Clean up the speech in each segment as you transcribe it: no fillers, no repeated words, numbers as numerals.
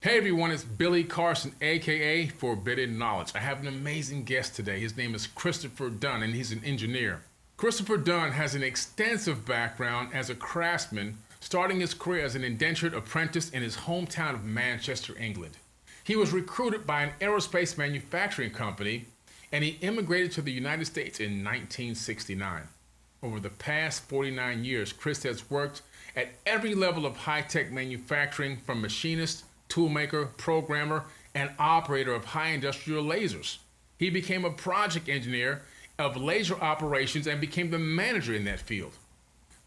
Hey everyone, it's Billy Carson, aka Forbidden Knowledge. I have an amazing guest today. His name is Christopher Dunn, and he's an engineer. Christopher Dunn has an extensive background as a craftsman, starting his career as an indentured apprentice in his hometown of Manchester, England. He was recruited by an aerospace manufacturing company, and he immigrated to the United States in 1969. Over the past 49 years, Chris has worked at every level of high-tech manufacturing, from machinist, toolmaker, programmer, and operator of high industrial lasers. He became a project engineer of laser operations and became the manager in that field.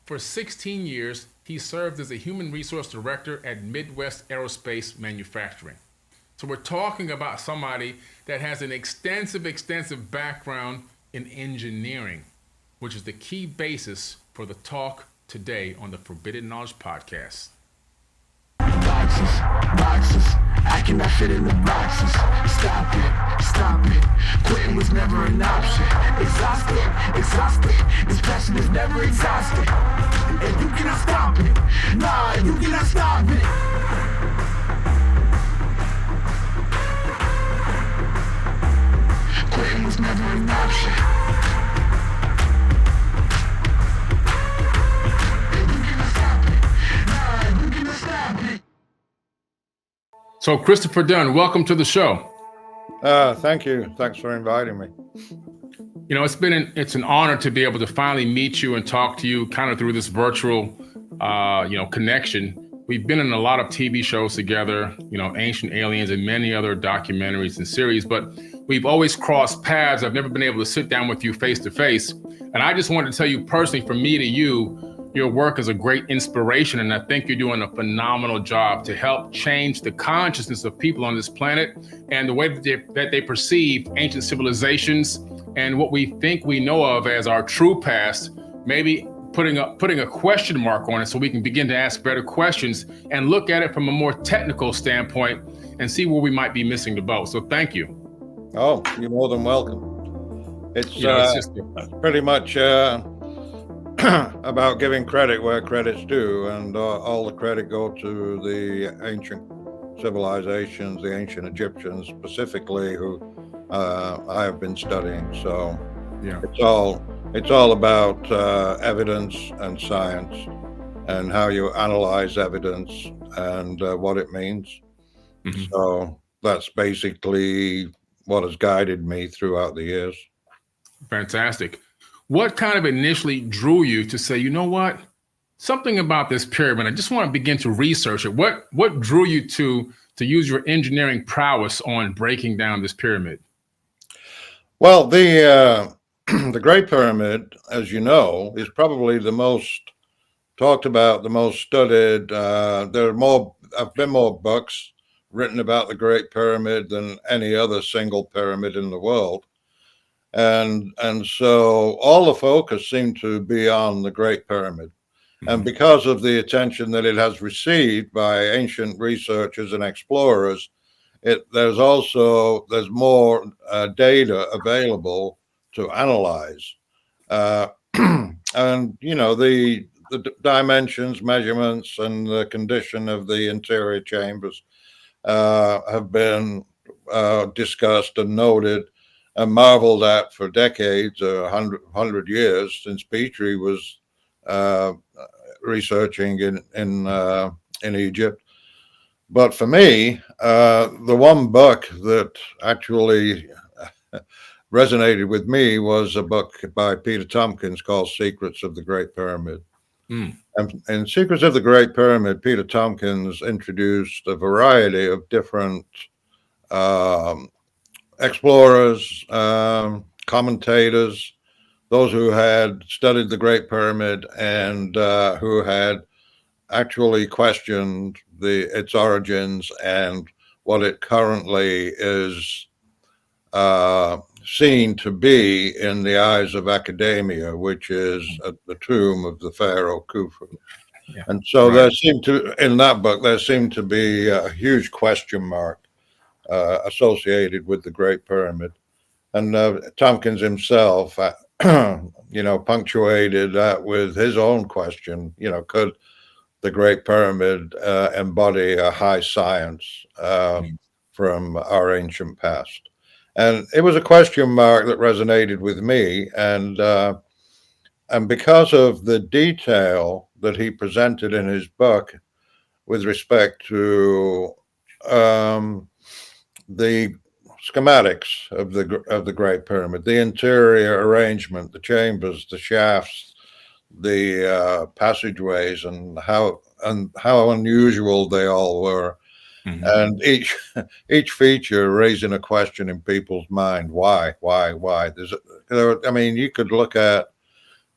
For 16 years, he served as a human resource director at Midwest Aerospace Manufacturing. So we're talking about somebody that has an extensive background in engineering, which is the key basis for the talk today on the Forbidden Knowledge Podcast. Boxes, I cannot fit in the boxes. Stop it. Quitting was never an option. Exhausted. This passion is never exhausted. And you cannot stop it. Nah, you cannot stop it. Quitting was never an option. So Christopher Dunn, welcome to the show. Thank you. Thanks for inviting me. You know, it's an honor to be able to finally meet you and talk to you kind of through this virtual, connection. We've been in a lot of TV shows together, Ancient Aliens and many other documentaries and series, but we've always crossed paths. I've never been able to sit down with you face to face. And I just wanted to tell you personally, from me to you, your work is a great inspiration, and I think you're doing a phenomenal job to help change the consciousness of people on this planet and the way that they perceive ancient civilizations and what we think we know of as our true past, maybe putting a question mark on it so we can begin to ask better questions and look at it from a more technical standpoint and see where we might be missing the boat. So thank you. Oh, you're more than welcome. It's pretty much about giving credit where credit's due, and all the credit go to the ancient civilizations, the ancient Egyptians specifically, who I have been studying. So Yeah. it's all about evidence and science and how you analyze evidence and what it means. Mm-hmm. So that's basically what has guided me throughout the years. Fantastic. What kind of initially drew you to say, you know what, something about this pyramid, I just want to begin to research it. What drew you to use your engineering prowess on breaking down this pyramid? Well, the the Great Pyramid, as you know, is probably the most talked about, the most studied. Have been more books written about the Great Pyramid than any other single pyramid in the world. And so all the focus seemed to be on the Great Pyramid. And because of the attention that it has received by ancient researchers and explorers, there's more data available to analyze. And, the dimensions, measurements, and the condition of the interior chambers have been discussed and noted and marveled at for decades, 100 years, since Petrie was researching in Egypt. But for me, the one book that actually resonated with me was a book by Peter Tompkins called Secrets of the Great Pyramid. And in Secrets of the Great Pyramid, Peter Tompkins introduced a variety of different explorers, commentators, those who had studied the Great Pyramid and who had actually questioned its origins and what it currently is seen to be in the eyes of academia, which is at the tomb of the pharaoh Khufu. Yeah, and so in that book, there seemed to be a huge question mark associated with the Great Pyramid. And Tompkins himself, punctuated that with his own question, the Great Pyramid embody a high science from our ancient past. And it was a question mark that resonated with me. And because of the detail that he presented in his book with respect to the schematics of the Great Pyramid, the interior arrangement, the chambers, the shafts, the passageways, and how unusual they all were, and each feature raising a question in people's mind: why? I mean, you could look at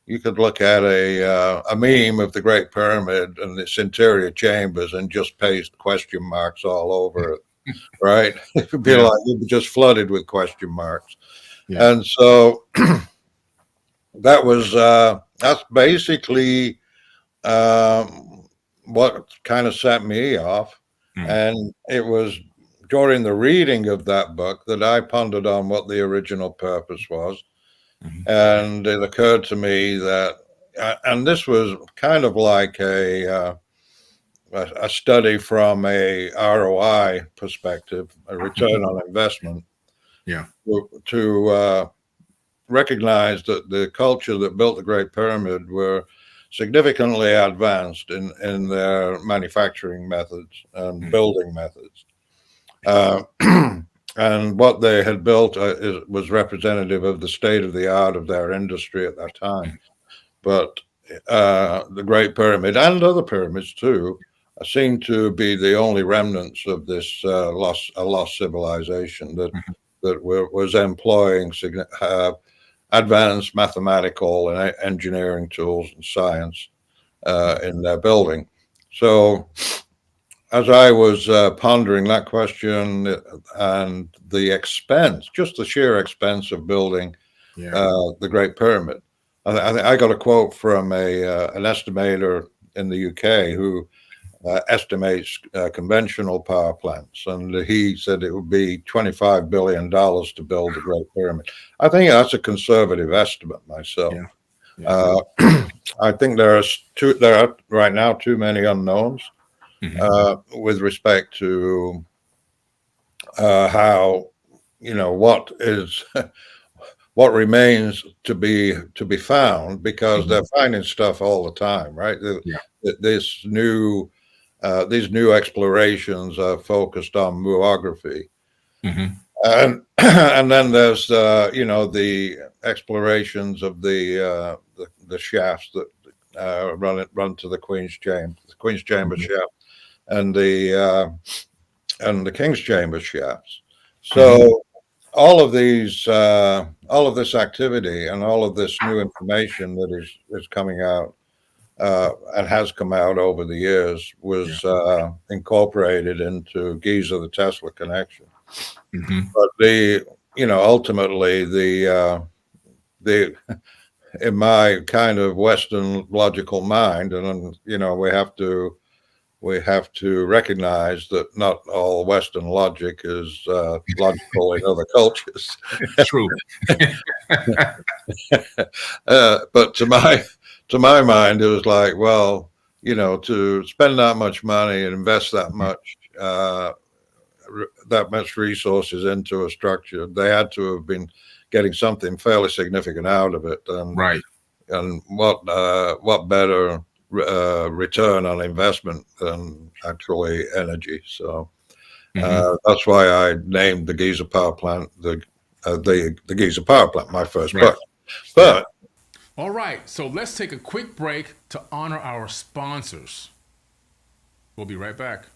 a meme of the Great Pyramid and its interior chambers and just paste question marks all over it, right? It would be like you'd be just flooded with question marks. Yeah. And so that's basically what kind of set me off. And it was during the reading of that book that I pondered on what the original purpose was. And it occurred to me that, and this was kind of like a study from a ROI perspective, a return on investment, to recognize that the culture that built the Great Pyramid were significantly advanced in their manufacturing methods and building methods. And what they had built was representative of the state of the art of their industry at that time. But the Great Pyramid and other pyramids too seem to be the only remnants of this lost civilization that was employing advanced mathematical and engineering tools and science in their building. So as I was pondering that question and the expense, just the sheer expense of building the Great Pyramid, I got a quote from an estimator in the UK who estimates conventional power plants, and he said it would be $25 billion to build the Great Pyramid. I think that's a conservative estimate myself. I think there are right now too many unknowns with respect to how, what remains to be found, because they're finding stuff all the time, right? These new explorations are focused on muography, and then there's the explorations of the shafts that run to the Queen's Chamber shaft, and the King's Chamber shafts. So all of this activity and all of this new information that is coming out and has come out over the years was incorporated into Giza, the Tesla connection. But ultimately the in my kind of Western logical mind, and we have to recognize that not all Western logic is logical in other cultures. True. But to my mind, it was like, well, to spend that much money and invest that much resources into a structure, they had to have been getting something fairly significant out of it. And, and what better return on investment than actually energy? So that's why I named the Giza Power Plant the Giza Power Plant, my first book. But all right, so let's take a quick break to honor our sponsors. We'll be right back.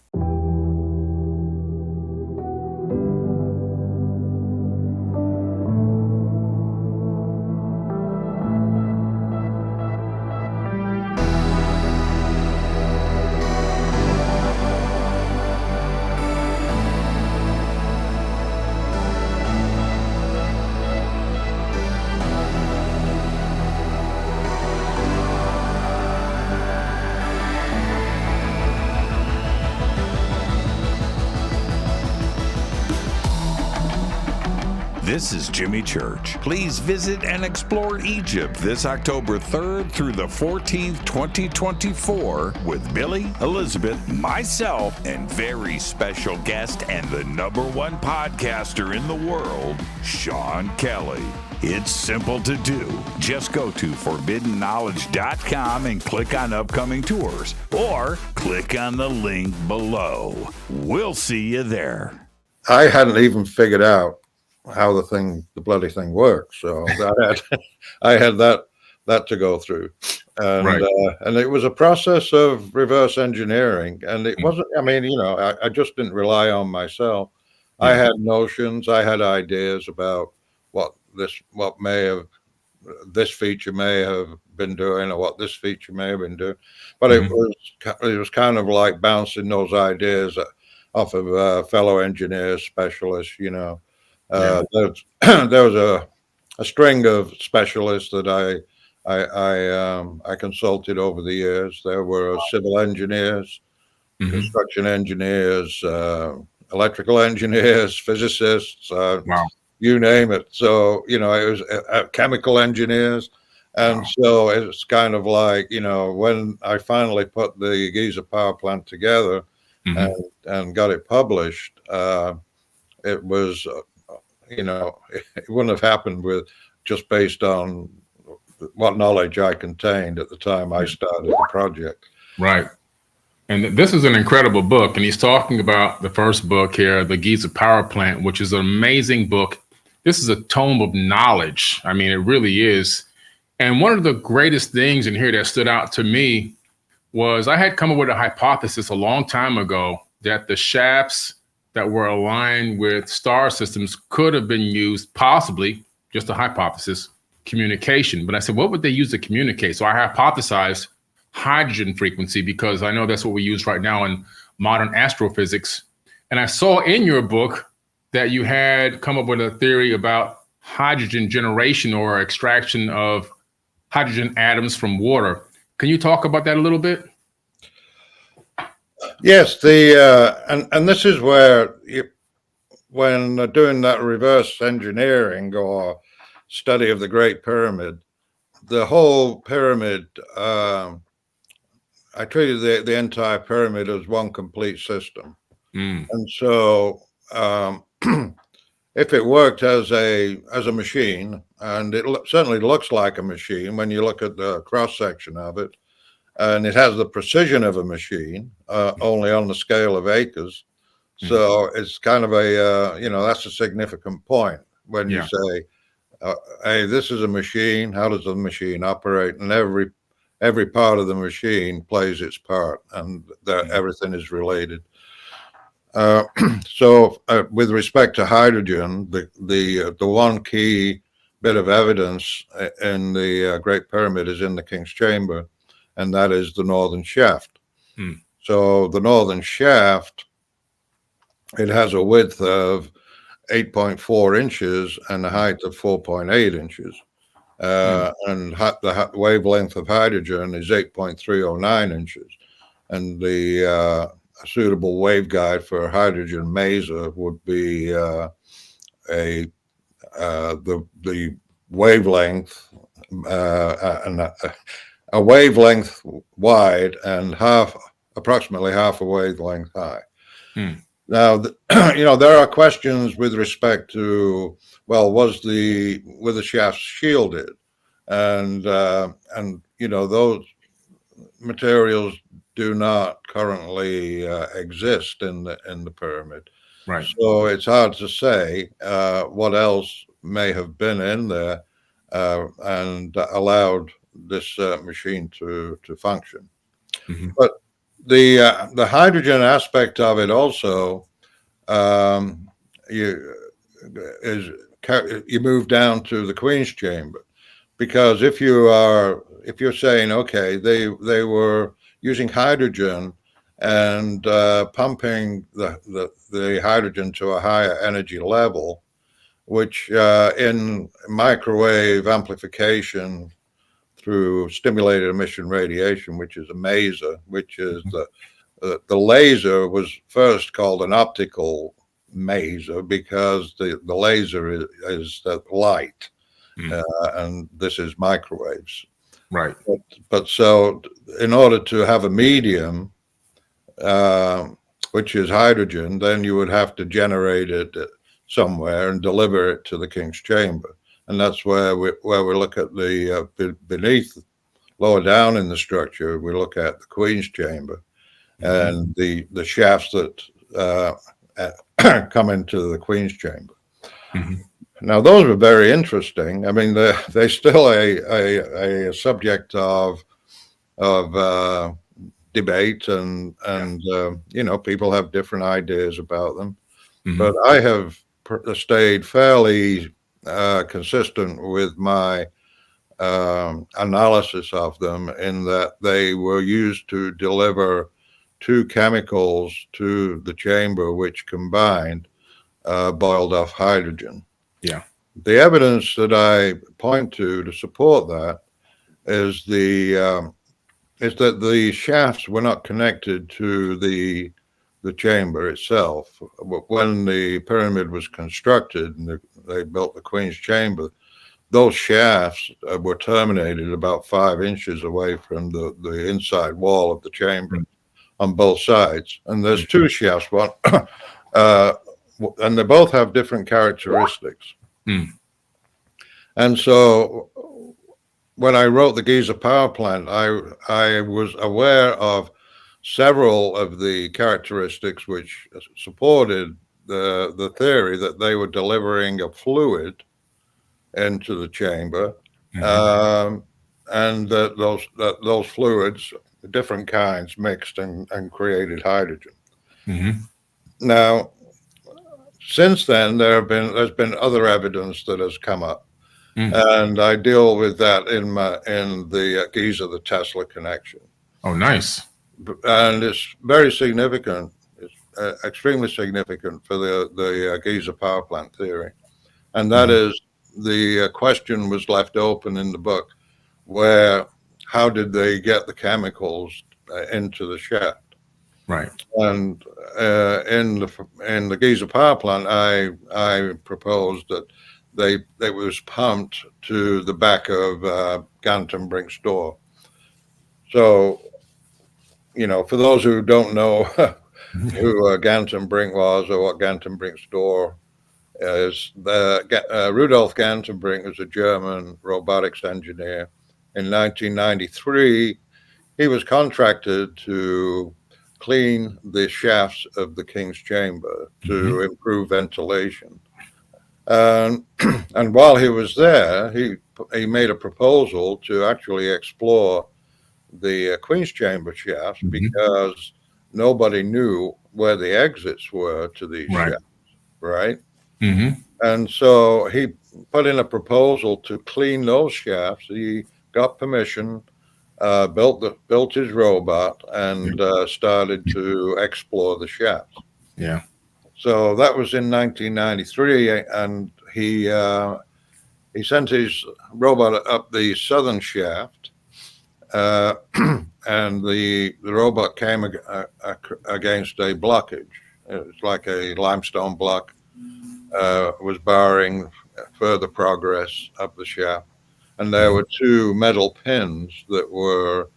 This is Jimmy Church. Please visit and explore Egypt this October 3rd through the 14th, 2024 with Billy, Elizabeth, myself, and very special guest and the #1 podcaster in the world, Sean Kelly. It's simple to do. Just go to forbiddenknowledge.com and click on upcoming tours, or click on the link below. We'll see you there. I hadn't even figured out how the bloody thing works. So I had that to go through, and Right. And it was a process of reverse engineering, and it wasn't. I mean, I just didn't rely on myself. I had notions, I had ideas about what this feature may have been doing, or what this feature may have been doing, but it was kind of like bouncing those ideas off of fellow engineers, specialists. There was a string of specialists that I consulted over the years. There were civil engineers, construction engineers, electrical engineers, physicists, you name it. So, it was chemical engineers. And so it's kind of like, when I finally put the Giza Power Plant together and got it published, it was, it wouldn't have happened just based on what knowledge I contained at the time I started the project. Right. And this is an incredible book. And he's talking about the first book here, the Giza Power Plant, which is an amazing book. This is a tome of knowledge. I mean, it really is. And one of the greatest things in here that stood out to me was I had come up with a hypothesis a long time ago that the shafts that were aligned with star systems could have been used, possibly, just a hypothesis, communication. But I said, what would they use to communicate? So I hypothesized hydrogen frequency, because I know that's what we use right now in modern astrophysics. And I saw in your book that you had come up with a theory about hydrogen generation or extraction of hydrogen atoms from water. Can you talk about that a little bit? Yes, and this is where when doing that reverse engineering or study of the Great Pyramid, the whole pyramid, I treated the entire pyramid as one complete system. And so if it worked as a machine, and it certainly looks like a machine when you look at the cross section of it, and it has the precision of a machine, only on the scale of acres. So it's kind of that's a significant point when you say, hey, this is a machine. How does the machine operate? And every part of the machine plays its part, and everything is related. So with respect to hydrogen, the one key bit of evidence in the Great Pyramid is in the King's Chamber, and that is the northern shaft. So the northern shaft, it has a width of 8.4 inches and a height of 4.8 inches. And the wavelength of hydrogen is 8.309 inches. And the suitable waveguide for a hydrogen maser would be the wavelength, a wavelength wide and approximately half a wavelength high. Now, there are questions with respect to, well, were the shafts shielded? And those materials do not currently exist in the pyramid. Right. So it's hard to say what else may have been in there and allowed this machine to function. But the hydrogen aspect of it also, you move down to the Queen's Chamber, because if you're saying, okay, they were using hydrogen and pumping the hydrogen to a higher energy level, which in microwave amplification through stimulated emission radiation, which is a maser, which is the laser was first called an optical maser because the laser is light, Mm. and this is microwaves. Right. But so in order to have a medium, which is hydrogen, then you would have to generate it somewhere and deliver it to the king's chamber. And that's where we look at the beneath, lower down in the structure, we look at the queen's chamber and the shafts that come into the queen's chamber. Now, those were very interesting. I mean, they're still a subject of debate, and you know, people have different ideas about them. But I have stayed fairly consistent with my analysis of them, in that they were used to deliver two chemicals to the chamber, which combined boiled off hydrogen. Yeah. The evidence that I point to support that is that the shafts were not connected to the chamber itself. When the pyramid was constructed and they built the Queen's Chamber, those shafts were terminated about 5 inches away from the inside wall of the chamber on both sides. And there's 2 shafts, one, and they both have different characteristics. And so when I wrote the Giza Power Plant, I was aware of several of the characteristics which supported the theory that they were delivering a fluid into the chamber, and that those fluids, different kinds, mixed and created hydrogen. Now, since then, there's been other evidence that has come up, and I deal with that in the Giza, the Tesla connection. Oh, nice. And it's very significant. It's extremely significant for the Giza Power Plant theory, and that is, the question was left open in the book, how did they get the chemicals into the shaft? Right. And in the Giza Power Plant, I proposed that they was pumped to the back of Gantenbrink's door. So, you know, for those who don't know who Gantenbrink was or what Gantenbrink's door is, Rudolf Gantenbrink was a German robotics engineer. In 1993, he was contracted to clean the shafts of the King's Chamber to improve ventilation. And while he was there, he made a proposal to actually explore the Queen's Chamber shafts, because nobody knew where the exits were to these shafts, right? And so he put in a proposal to clean those shafts. He got permission, built his robot, and started to explore the shafts. Yeah. So that was in 1993, and he sent his robot up the southern shaft, and the robot came against a blockage. It was like a limestone block, was barring further progress up the shaft. And there were 2 metal pins that were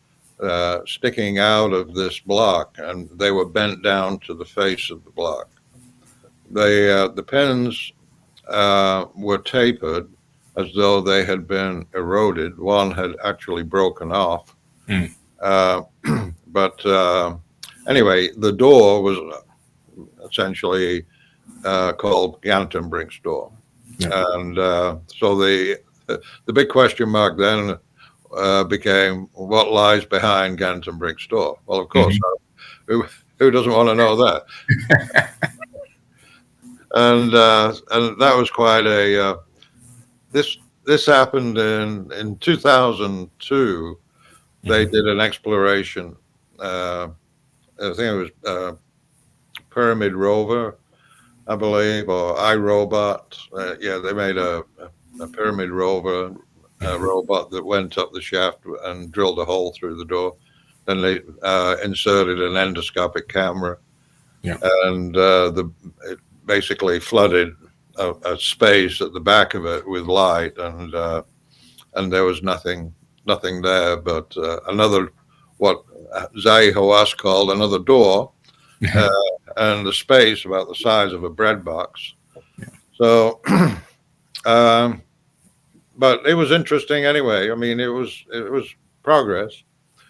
sticking out of this block, and they were bent down to the face of the block. The pins were tapered as though they had been eroded. One had actually broken off. But anyway, the door was essentially called Gantenbrink's door. And so the big question mark then became, what lies behind Gantenbrink's door? Well, of course, who doesn't want to know that? And that was quite a this happened in 2002. They did an exploration. I think it was Pyramid Rover, I believe, or iRobot. They made a Pyramid Rover robot that went up the shaft and drilled a hole through the door. Then they inserted an endoscopic camera, and basically flooded a space at the back of it with light, and there was nothing there but another, what Zai Hawass called another door, and a space about the size of a bread box. So, but it was interesting anyway. I mean, it was progress.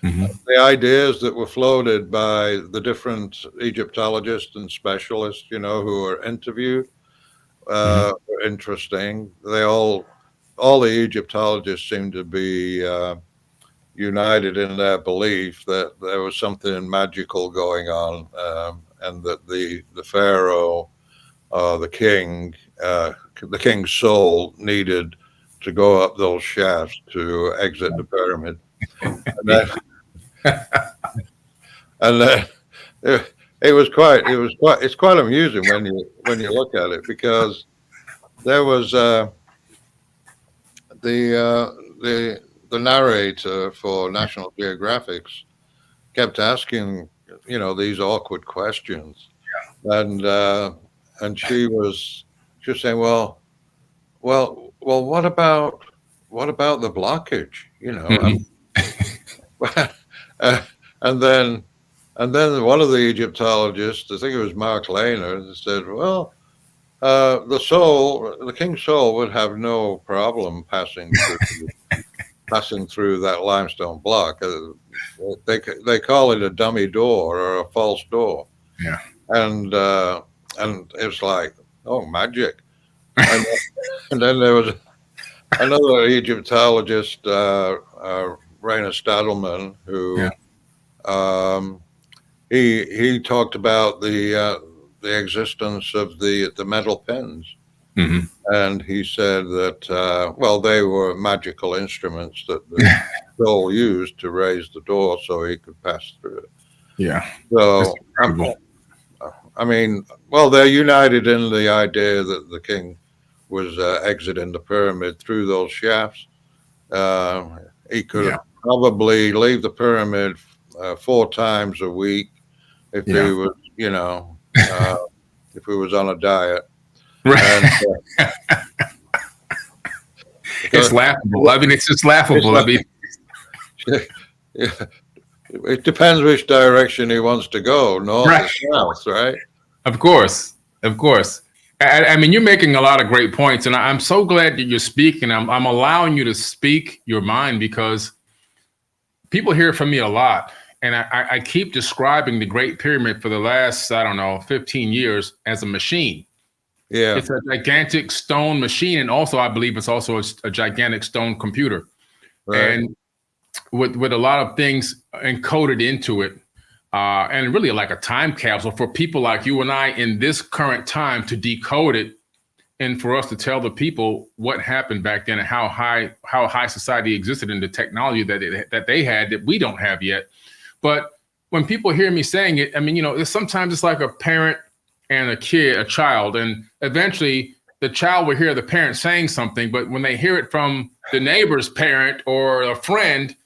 The ideas that were floated by the different Egyptologists and specialists, who were interviewed, were interesting. All the Egyptologists seemed to be united in their belief that there was something magical going on, and that the pharaoh, the king's soul needed to go up those shafts to exit the pyramid. And then it's quite amusing when you look at it, because there was the narrator for National Geographic's kept asking these awkward questions, and she was just saying, well, what about the blockage, and then one of the Egyptologists, I think it was Mark Lehner, said, well, the king's soul would have no problem passing through that limestone block. They call it a dummy door or a false door. Yeah. And it's like, oh, magic. And then there was another Egyptologist, Rainer Stadelman, who he talked about the existence of the metal pins. And he said that, they were magical instruments that the soul used to raise the door so he could pass through it. Yeah. So, they're united in the idea that the king was exiting the pyramid through those shafts. He could probably leave the pyramid 4 times a week if he was, if he was on a diet. Right. And, it's laughable. I mean, it's just laughable. I mean, it depends which direction he wants to go, north or south, right? Of course. I mean, you're making a lot of great points, and I'm so glad that you're speaking. I'm allowing you to speak your mind, because people hear from me a lot, and I keep describing the Great Pyramid for the last, 15 years as a machine. Yeah, it's a gigantic stone machine, and also I believe it's also a gigantic stone computer, and with a lot of things encoded into it, and really like a time capsule for people like you and I in this current time to decode it, and for us to tell the people what happened back then and how high society existed and the technology that they had that we don't have yet. But when people hear me saying it, I mean, sometimes it's like a parent and a child, and eventually the child will hear the parent saying something, but when they hear it from the neighbor's parent or a friend,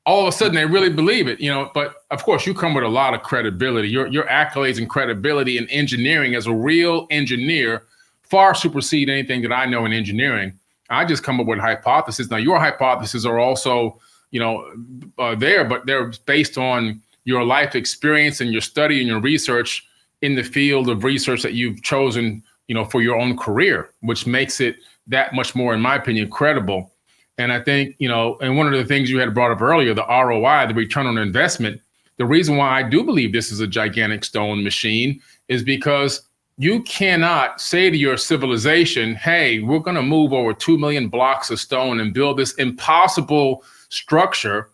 all of a sudden they really believe it, but of course you come with a lot of credibility. Your accolades and credibility in engineering as a real engineer far supersede anything that I know in engineering. I just come up with hypotheses. Now your hypotheses are also, there, but they're based on your life experience and your study and your research in the field of research that you've chosen, for your own career, which makes it that much more, in my opinion, credible. And I think, and one of the things you had brought up earlier, the ROI, the return on investment, the reason why I do believe this is a gigantic stone machine is because you cannot say to your civilization, hey, we're going to move over 2 million blocks of stone and build this impossible structure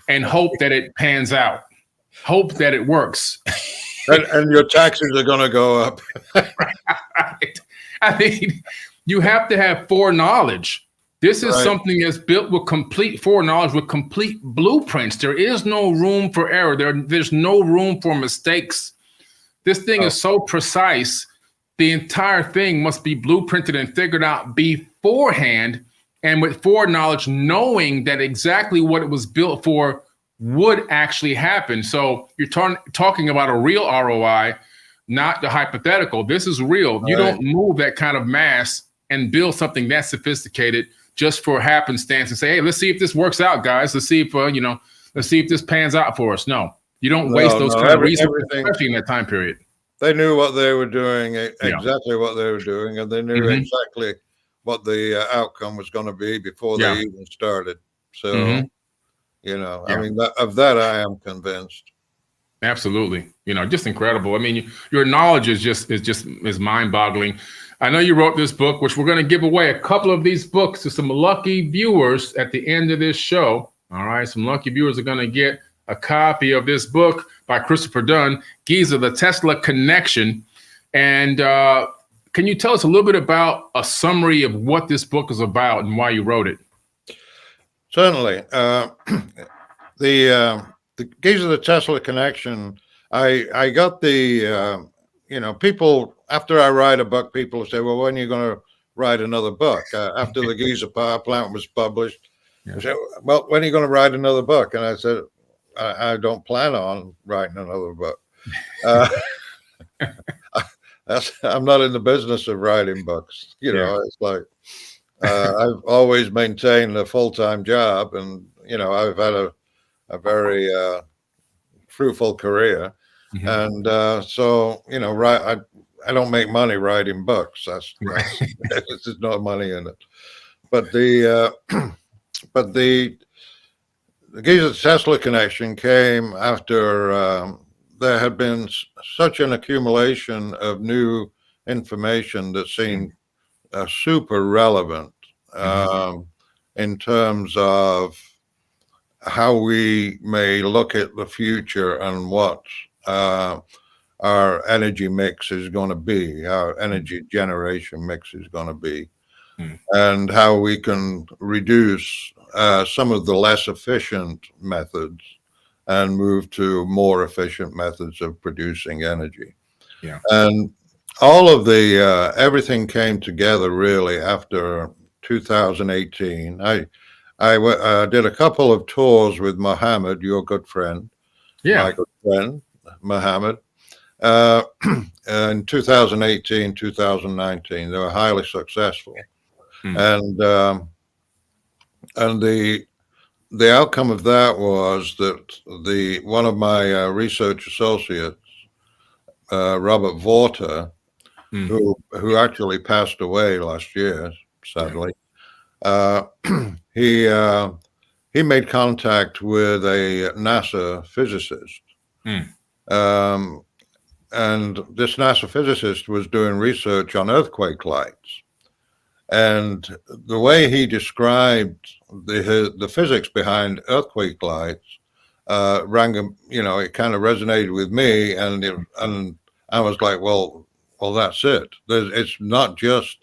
and hope that it pans out, hope that it works. And your taxes are going to go up. Right. I mean, you have to have foreknowledge. This is something that's built with complete foreknowledge, with complete blueprints. There is no room for error. There's no room for mistakes. This thing is so precise. The entire thing must be blueprinted and figured out beforehand, and with foreknowledge, knowing that exactly what it was built for would actually happen. So you're talking about a real ROI not the hypothetical. This is real. You don't move that kind of mass and build something that sophisticated just for happenstance and say, hey, let's see if this works out, guys. Let's see if, let's see if this pans out for us. No, you don't waste those kind of resources, especially in that time period. They knew what they were doing, exactly what they were doing, and they knew exactly what the outcome was going to be before they even started. So, I mean, of that I am convinced. Absolutely. Just incredible. I mean, your knowledge is mind-boggling. I know you wrote this book, which we're going to give away a couple of these books to some lucky viewers at the end of this show. All right. Some lucky viewers are going to get a copy of this book by Christopher Dunn, Giza, the Tesla Connection. And can you tell us a little bit about a summary of what this book is about and why you wrote it? Certainly. The Giza, the Tesla Connection, I got the, people, after I write a book, people say, well, when are you going to write another book? After the Giza Power Plant was published, they said, well, when are you going to write another book? And I said, I don't plan on writing another book. I'm not in the business of writing books. It's like, I've always maintained a full-time job, and, I've had a very fruitful career. And so, I don't make money writing books. That's there's no money in it. But the Giza Tesla Connection came after there had been such an accumulation of new information that seemed super relevant in terms of how we may look at the future and what our energy mix is going to be, our energy generation mix is going to be, and how we can reduce some of the less efficient methods and move to more efficient methods of producing energy. And all of the everything came together really after 2018. I did a couple of tours with Mohammed, your good friend, my good friend, Mohammed, in 2018, 2019. They were highly successful. And the outcome of that was that one of my research associates, Robert Vorter, who actually passed away last year, sadly, he made contact with a NASA physicist. And this NASA physicist was doing research on earthquake lights. And the way he described the physics behind earthquake lights it kind of resonated with me. And I was like, well, that's it. It's not just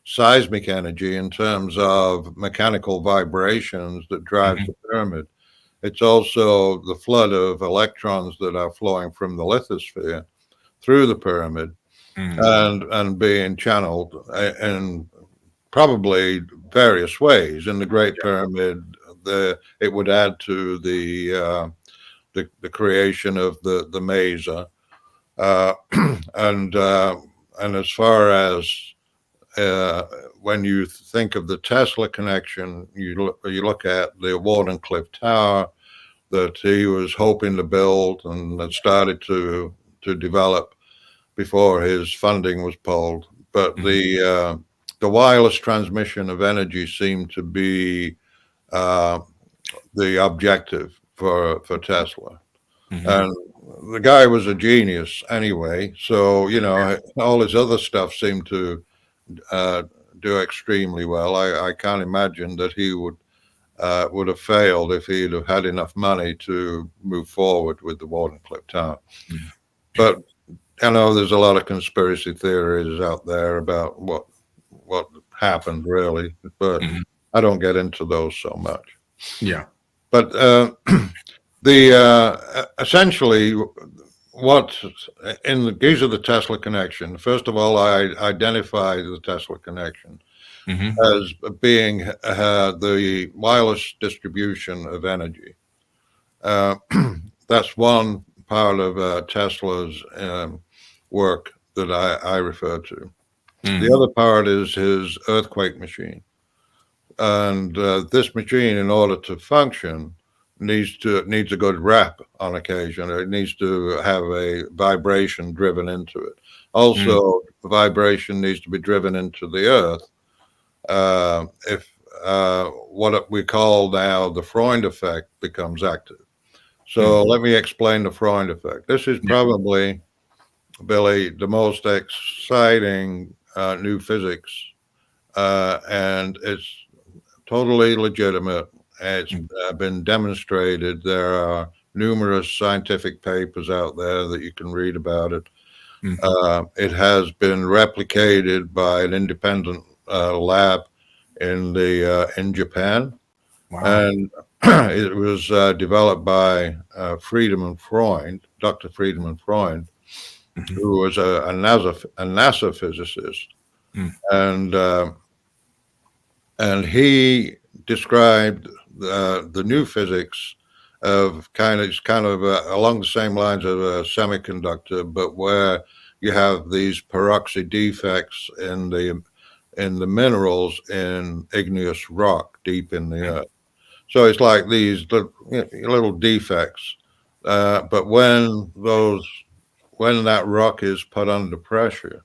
seismic energy in terms of mechanical vibrations that drives the pyramid. It's also the flood of electrons that are flowing from the lithosphere through the pyramid and being channeled in probably various ways. In the Great Pyramid, it would add to the creation of the mesa, and as far as when you think of the Tesla connection, you look at the Wardenclyffe Tower that he was hoping to build and had started to develop before his funding was pulled. But the wireless transmission of energy seemed to be the objective for Tesla. And the guy was a genius anyway. So, all his other stuff seemed to do extremely well. I can't imagine that he would have failed if he'd have had enough money to move forward with the Wardenclyffe Tower. But I know there's a lot of conspiracy theories out there about what happened really, but I don't get into those so much. But essentially what in the Giza, the Tesla connection, first of all, I identify the Tesla connection as being the wireless distribution of energy. That's one part of Tesla's work that I refer to. The other part is his earthquake machine. And this machine, in order to function, needs a good rap on occasion. It needs to have a vibration driven into it. Also, vibration needs to be driven into the earth. If what we call now the Freund effect becomes active. So let me explain the Freund effect. This is probably, Billy, the most exciting new physics, and it's totally legitimate. It's been demonstrated. There are numerous scientific papers out there that you can read about it. It has been replicated by an independent lab in Japan, and it was developed by Friedemann Freund, Dr. Friedemann Freund, who was a NASA physicist, and he described the new physics of kind of along the same lines of a semiconductor, but where you have these peroxide defects in the minerals in igneous rock deep in the earth. So it's like these little defects, but when that rock is put under pressure,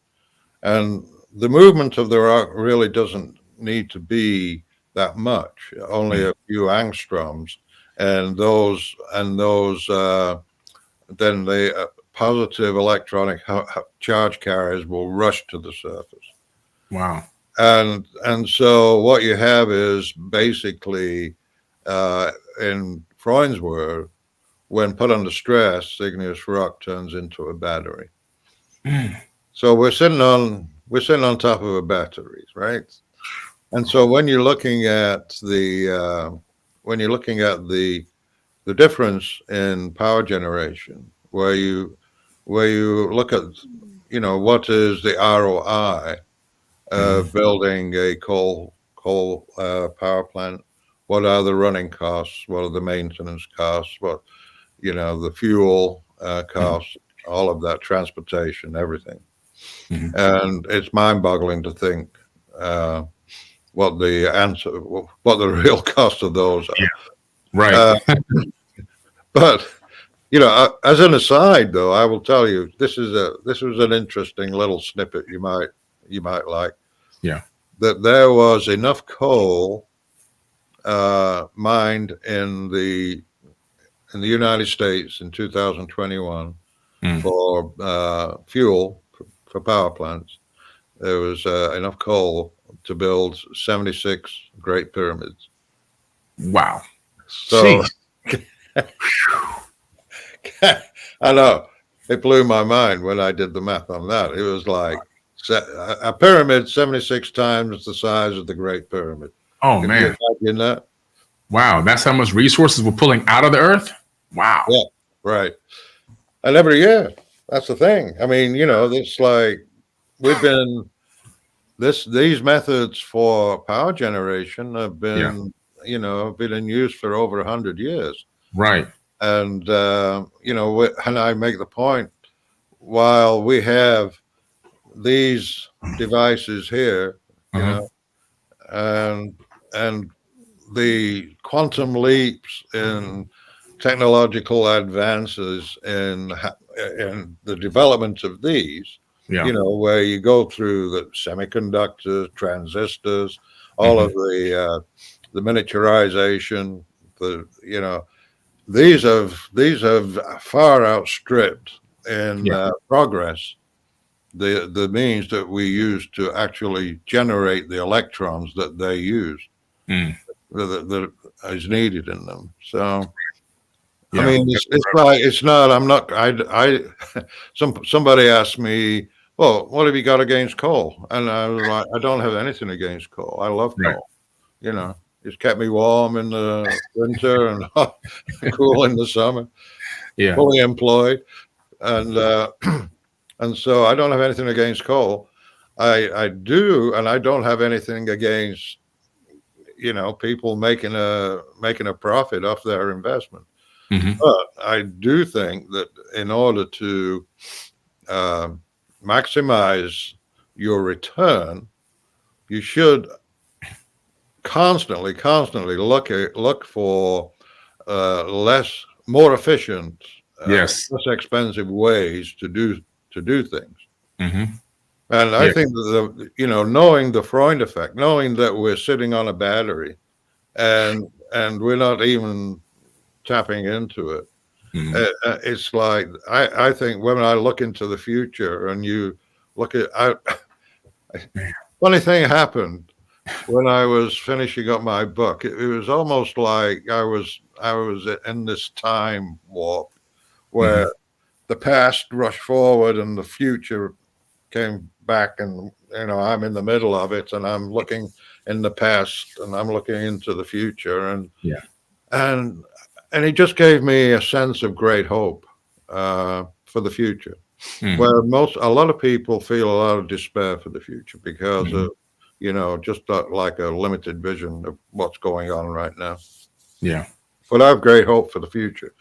and the movement of the rock really doesn't need to be that much, only a few angstroms, and those then the positive electronic charge carriers will rush to the surface. Wow. And so what you have is basically, in Freund's word, when put under stress, igneous rock turns into a battery. So we're sitting on top of a battery, right? And so when you're looking at the difference in power generation, where you look at what is the ROI of building a coal power plant, what are the running costs, what are the maintenance costs, what the fuel costs, all of that, transportation, everything. And it's mind-boggling to think what the real cost of those are. Right. But as an aside, though, I will tell you this was an interesting little snippet you might like. Yeah. That there was enough coal mined in the United States in 2021 for fuel for power plants. There was enough coal to build 76 Great Pyramids. Wow. So I know it blew my mind when I did the math on that. It was like a pyramid 76 times the size of the Great Pyramid. Oh, man. You know? Wow. That's how much resources we're pulling out of the earth? Wow. Yeah, right. And every year, that's the thing. I mean, it's like we've been these methods for power generation have been, been in use for over 100 years. Right. And, and I make the point, while we have these devices here, and the quantum leaps in technological advances in the development of these, where you go through the semiconductors, transistors, all of the miniaturization, these have far outstripped in progress the means that we use to actually generate the electrons that they use that is needed in them. So I mean, it's not. I'm not. Somebody asked me, well, what have you got against coal? And I was like, I don't have anything against coal. I love coal. It's kept me warm in the winter and cool in the summer. Yeah, fully employed, and so I don't have anything against coal. I do, and I don't have anything against people making a profit off their investment. But I do think that in order to maximize your return, you should constantly look for more efficient, Yes. less expensive ways to do things. Mm-hmm. And I Yeah. think that knowing the Freund effect, knowing that we're sitting on a battery, and we're not even tapping into it. Mm-hmm. It's like I think when I look into the future, and you look at, funny thing happened when I was finishing up my book. It was almost like I was in this time warp where Mm-hmm. the past rushed forward and the future came back, and I'm in the middle of it, and I'm looking in the past and I'm looking into the future, Yeah. and it just gave me a sense of great hope for the future, Mm-hmm. where a lot of people feel a lot of despair for the future because Mm-hmm. of just like a limited vision of what's going on right now. Yeah. But I have great hope for the future.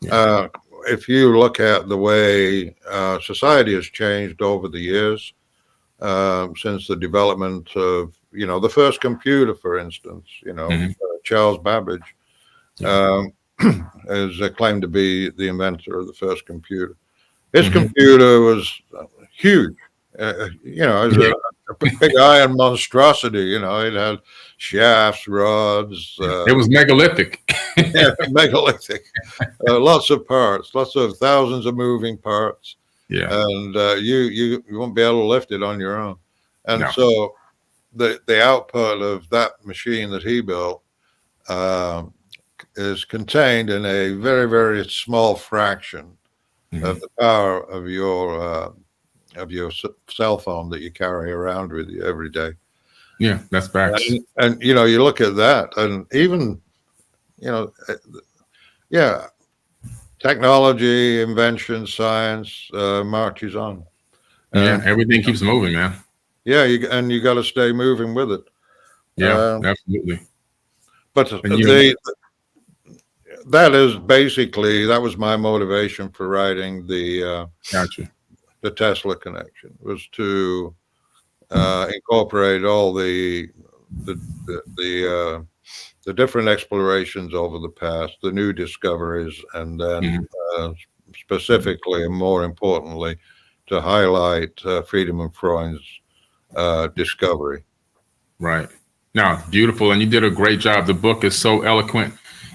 Yeah. If you look at the way society has changed over the years, since the development of the first computer, for instance, Mm-hmm. Charles Babbage Yeah. um, is claimed to be the inventor of the first computer. His Mm-hmm. computer was huge. It was Yeah. a big iron monstrosity. It had shafts, rods, It was megalithic. megalithic, lots of parts, lots of thousands of moving parts, Yeah. and you won't be able to lift it on your own. And No. so the output of that machine that he built is contained in a very, very small fraction Mm-hmm. of the power of your cell phone that you carry around with you every day. Yeah. That's facts. And you look at that, and even yeah, technology, invention, science marches on. Yeah. And Everything keeps moving, man. yeah, you got to stay moving with it. Yeah. Uh, Absolutely. but And you. that was my motivation for writing Gotcha. the Tesla connection, was to incorporate all the different explorations over the past, the new discoveries, and then Mm-hmm. specifically and more importantly, to highlight Friedemann Freund's discovery. Right. Now, beautiful. And you did a great job. The book is so eloquent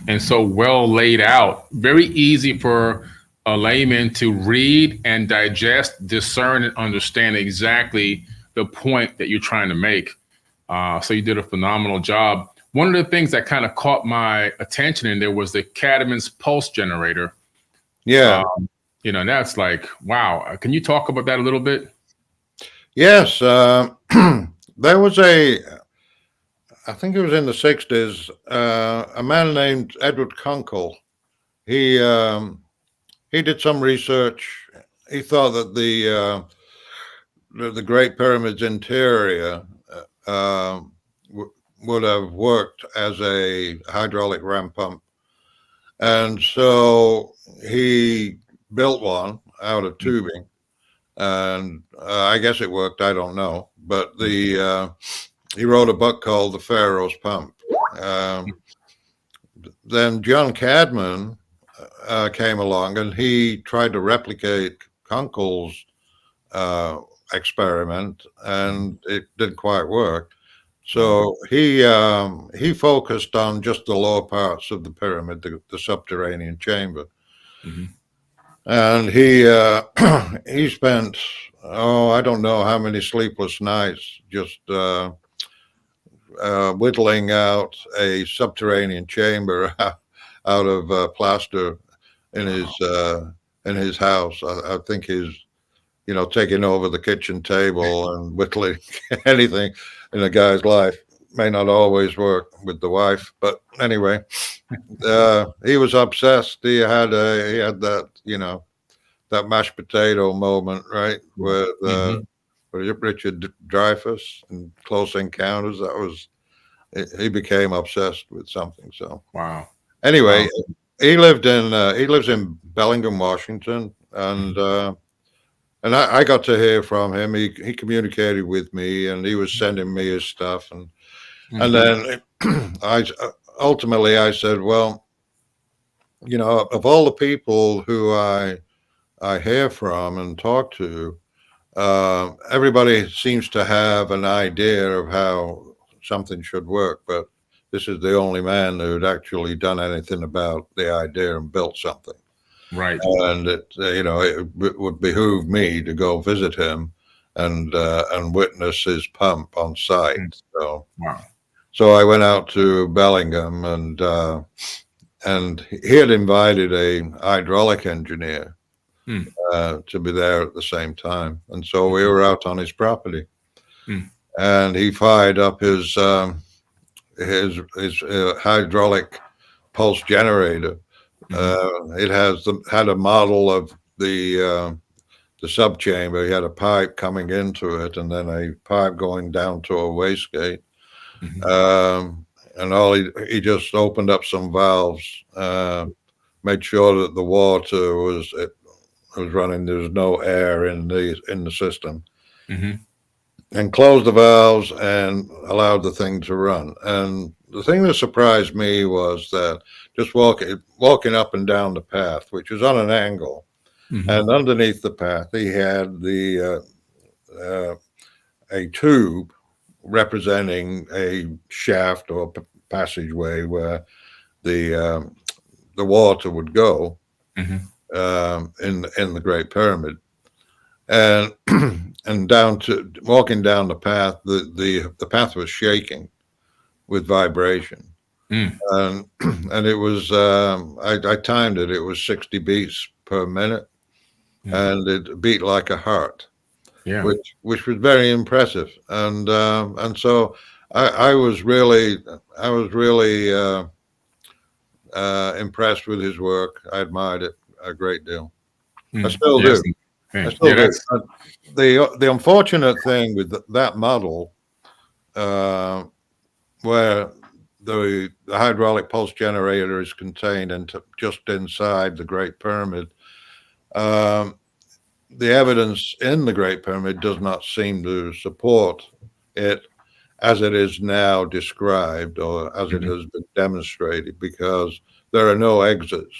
and so well laid out. Very easy for a layman to read and digest, discern, and understand exactly the point that you're trying to make. So you did a phenomenal job. One of the things that kind of caught my attention in there was the Cadman's pulse generator. Yeah. That's like, wow. Can you talk about that a little bit? Yes. There was I think it was in the 60s, a man named Edward Kunkel. He did some research. He thought that the Great Pyramid's interior would have worked as a hydraulic ram pump. And so he built one out of tubing, and I guess it worked. I don't know, but he wrote a book called The Pharaoh's Pump. Then John Cadman came along, and he tried to replicate Kunkel's experiment, and it didn't quite work. So he focused on just the lower parts of the pyramid, the subterranean chamber. Mm-hmm. And he spent, I don't know how many sleepless nights just whittling out a subterranean chamber out of plaster in his house. I think he's taking over the kitchen table and whittling anything in a guy's life. May not always work with the wife, but anyway, he was obsessed. He had that that mashed potato moment, right, with Richard Dreyfuss and Close Encounters. He became obsessed with something. So wow. Anyway, Wow. he lives in Bellingham, Washington, and and I got to hear from him. He communicated with me, and he was sending me his stuff, and then I ultimately I said, well, of all the people who I hear from and talk to, everybody seems to have an idea of how something should work, but this is the only man who'd actually done anything about the idea and built something. Right. And it would behoove me to go visit him and witness his pump on site. Wow. So I went out to Bellingham, and he had invited a hydraulic engineer to be there at the same time, and so we were out on his property, and he fired up his hydraulic pulse generator. It had a model of the subchamber. He had a pipe coming into it, and then a pipe going down to a wastegate. And he just opened up some valves, made sure that the water was running. There was no air in the system, and closed the valves and allowed the thing to run. And the thing that surprised me was that just walking up and down the path, which was on an angle, and underneath the path, he had a tube representing a shaft or passageway where the water would go in the Great Pyramid, and and walking down the path, the path was shaking with vibration, and it was I timed it. It was 60 beats per minute, and it beat like a heart. Yeah. Which was very impressive, and so I was really impressed with his work. I admired it a great deal. I still do. I still do. The unfortunate thing with that model, where the hydraulic pulse generator is contained just inside the Great Pyramid, the evidence in the Great Pyramid does not seem to support it as it is now described, or as it has been demonstrated, because there are no exits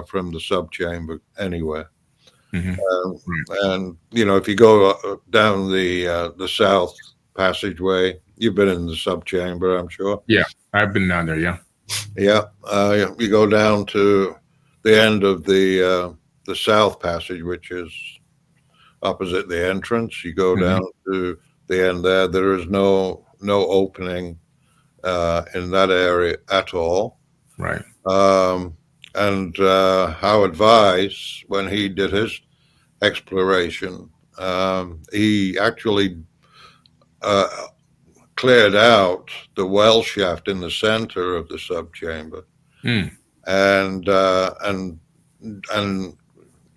from the subchamber anywhere. And if you go down the south passageway, you've been in the subchamber, I'm sure. Yeah, I've been down there. Yeah. You go down to the end of the south passage, which is opposite the entrance. You go down to the end there. There is no opening in that area at all. Right. And Howard Weiss, when he did his exploration, he actually cleared out the well shaft in the center of the subchamber, and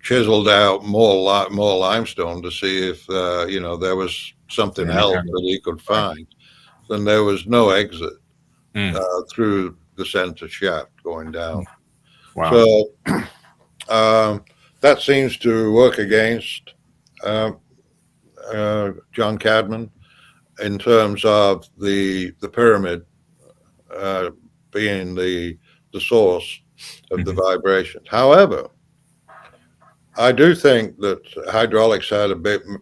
chiseled out more limestone to see if there was something else that he could find. Then there was no exit through the center shaft going down. Wow. So that seems to work against John Cadman in terms of the pyramid being the source of the vibrations. However, I do think that hydraulics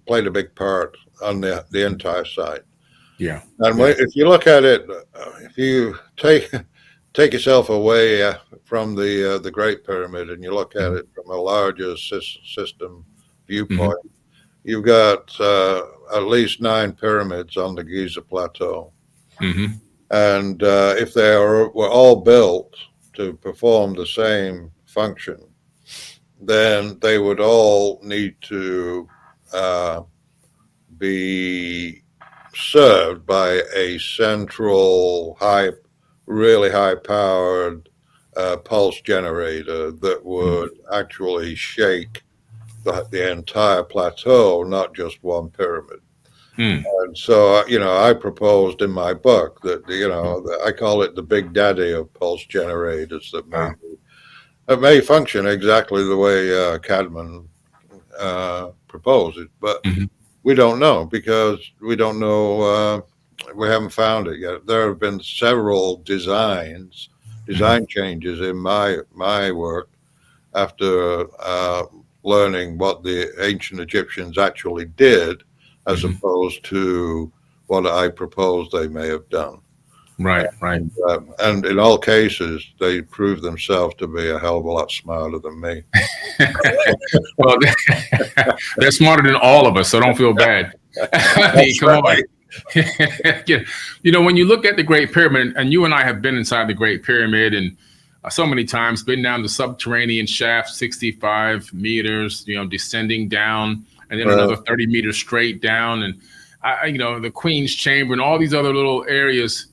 played a big part on the entire site. Yeah. And if you look at it, if you take yourself away from the Great Pyramid and you look at it from a larger system viewpoint, you've got at least 9 pyramids on the Giza Plateau. And if they were all built to perform the same function, then they would all need to be served by a central really high-powered pulse generator that would actually shake the entire plateau, not just one pyramid. And so, I proposed in my book that, I call it the big daddy of pulse generators that may function exactly the way Cadman propose it, but we don't know because we don't know. We haven't found it yet. There have been several design changes in my work after learning what the ancient Egyptians actually did, as opposed to what I propose they may have done. Right. And in all cases, they proved themselves to be a hell of a lot smarter than me. Well, they're smarter than all of us, so don't feel bad. I mean, come on. You know, when you look at the Great Pyramid, and you and I have been inside the Great Pyramid and so many times, been down the subterranean shaft, 65 meters, you know, descending down, and then another 30 meters straight down, and you know, the Queen's Chamber and all these other little areas.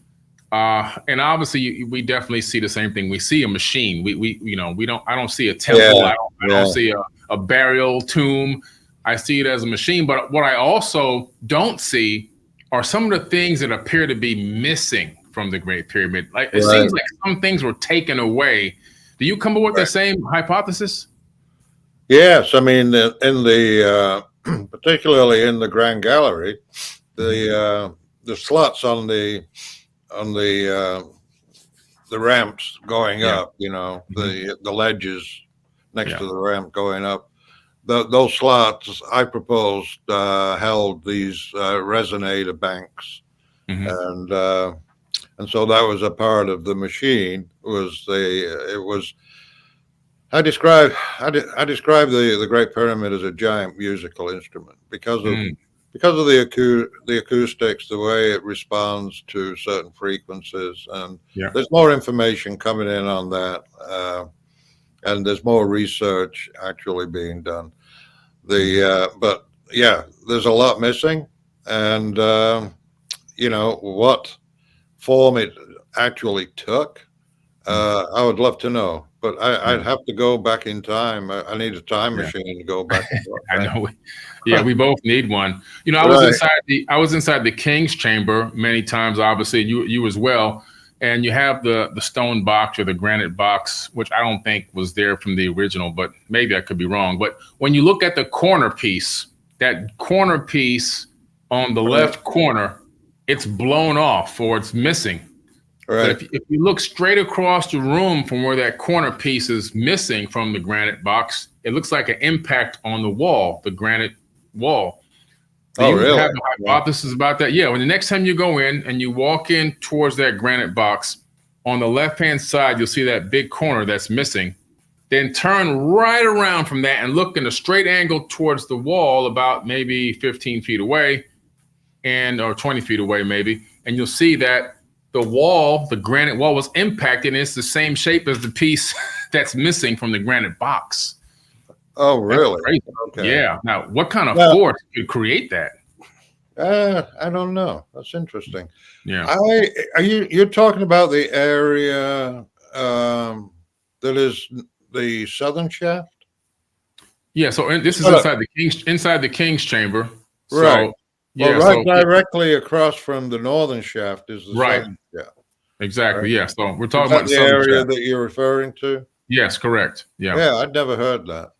And obviously, we definitely see the same thing. We see a machine. I don't see a temple. I don't see a burial tomb. I see it as a machine. But what I also don't see are some of the things that appear to be missing from the Great Pyramid. Like it seems like some things were taken away. Do you come up with the same hypothesis? Yes, I mean, in the particularly in the Grand Gallery, the slots on the ramps going up, you know, the ledges next to the ramp going up, those slots I proposed held these resonator banks, and so that was a part of the machine. I describe the Great Pyramid as a giant musical instrument because of the acoustics, the way it responds to certain frequencies, and there's more information coming in on that, and there's more research actually being done. But yeah, there's a lot missing, and you know what form it actually took. I would love to know, but I'd have to go back in time. I need a time machine to go back. I know. Yeah, we both need one. You know, I was inside the King's Chamber many times, obviously, you as well. And you have the stone box or the granite box, which I don't think was there from the original, but maybe I could be wrong. But when you look at the corner piece, that corner piece on the left corner, it's blown off or it's missing. Right. But if you look straight across the room from where that corner piece is missing from the granite box, it looks like an impact on the wall, the granite wall. Do you have a hypothesis about that? Yeah. When the next time you go in and you walk in towards that granite box, on the left-hand side, you'll see that big corner that's missing. Then turn right around from that and look in a straight angle towards the wall about maybe 15 feet away or 20 feet away maybe. And you'll see that the wall, the granite wall was impacted and it's the same shape as the piece that's missing from the granite box. Oh, really? Okay. Yeah. Now, what kind of force could create that? I don't know. That's interesting. Yeah. You're talking about the area that is the southern shaft? Yeah. So this is inside the King's Chamber. So, right. Yeah. Directly across from the northern shaft is the southern shaft. Exactly. Right. Yeah. So we're talking about the area that you're referring to. Yes. Correct. Yeah. Yeah. I'd never heard that.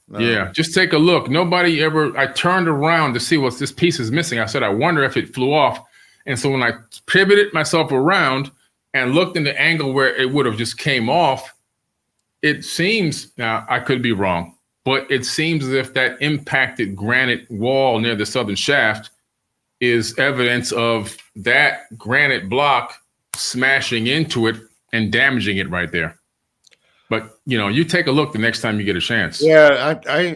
No. Yeah, just take a look. I turned around to see what this piece is missing. I said, I wonder if it flew off. And so when I pivoted myself around and looked in the angle where it would have just came off, it seems, now I could be wrong, but it seems as if that impacted granite wall near the southern shaft is evidence of that granite block smashing into it and damaging it right there. But, you know, you take a look the next time you get a chance. Yeah, I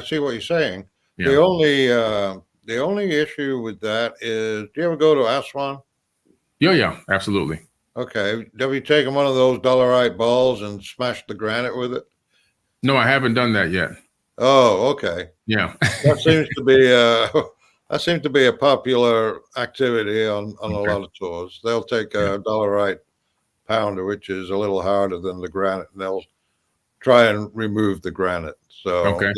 see what you're saying. Yeah. The only issue with that is, do you ever go to Aswan? Yeah, absolutely. Okay. Have you taken one of those dolarite balls and smashed the granite with it? No, I haven't done that yet. Oh, okay. Yeah. That seems to be a popular activity on a lot of tours. They'll take a dolarite pounder, which is a little harder than the granite, and they'll try and remove the granite. So, you know,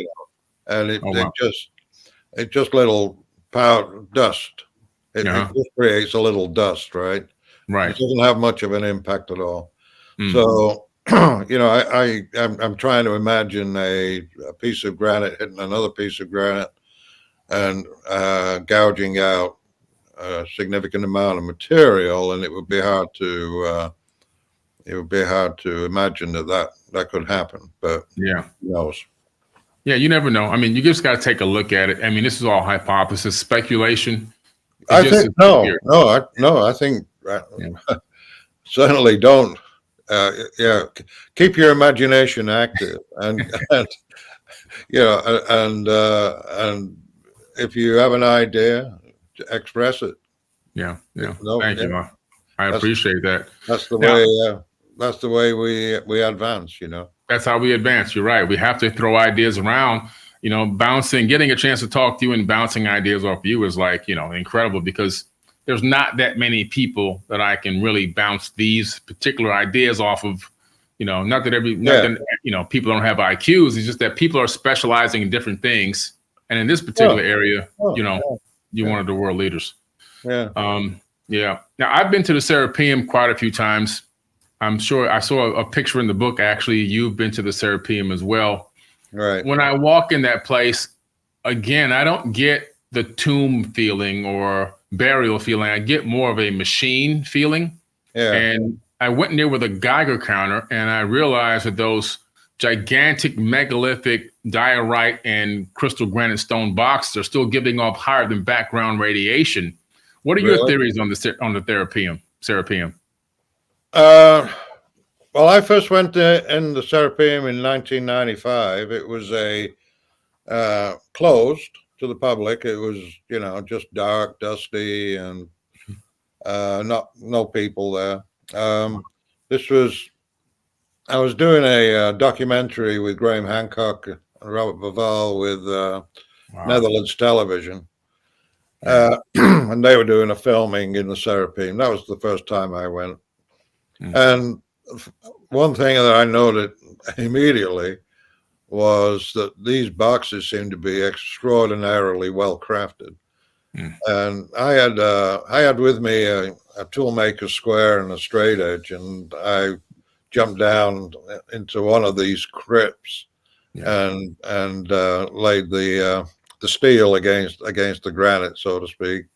and it just little powder dust. It just creates a little dust, right? Right. It doesn't have much of an impact at all. So I'm trying to imagine a piece of granite hitting another piece of granite and gouging out a significant amount of material, and it would be hard to imagine that could happen. But Yeah. who knows? Yeah, you never know. I mean, you just got to take a look at it. I mean, this is all hypothesis, speculation. I think I think certainly don't. Keep your imagination active, and and if you have an idea, express it. Yeah. Thank you. I appreciate that. That's the way. That's the way we advance. That's how we advance. You're right. We have to throw ideas around. Getting a chance to talk to you and bouncing ideas off you is incredible, because there's not that many people that I can really bounce these particular ideas off of. Not that people don't have IQs. It's just that people are specializing in different things, and in this particular area, you're one of the world leaders. Yeah. Now I've been to the Serapeum quite a few times. I'm sure I saw a picture in the book. Actually, you've been to the Serapeum as well. Right. When I walk in that place, again, I don't get the tomb feeling or burial feeling. I get more of a machine feeling. Yeah. And I went in there with a Geiger counter, and I realized that those gigantic megalithic diorite and crystal granite stone boxes are still giving off higher than background radiation. What are your theories on the Serapeum? Well, I first went in the Serapeum in 1995. It was closed to the public. It was, just dark, dusty, and no people there. I was doing a documentary with Graham Hancock and Robert Bauval with Netherlands Television. And they were doing a filming in the Serapeum. That was the first time I went. And one thing that I noted immediately was that these boxes seemed to be extraordinarily well crafted. And I had with me a toolmaker square and a straight edge, and I jumped down into one of these crypts and laid the steel against the granite, so to speak.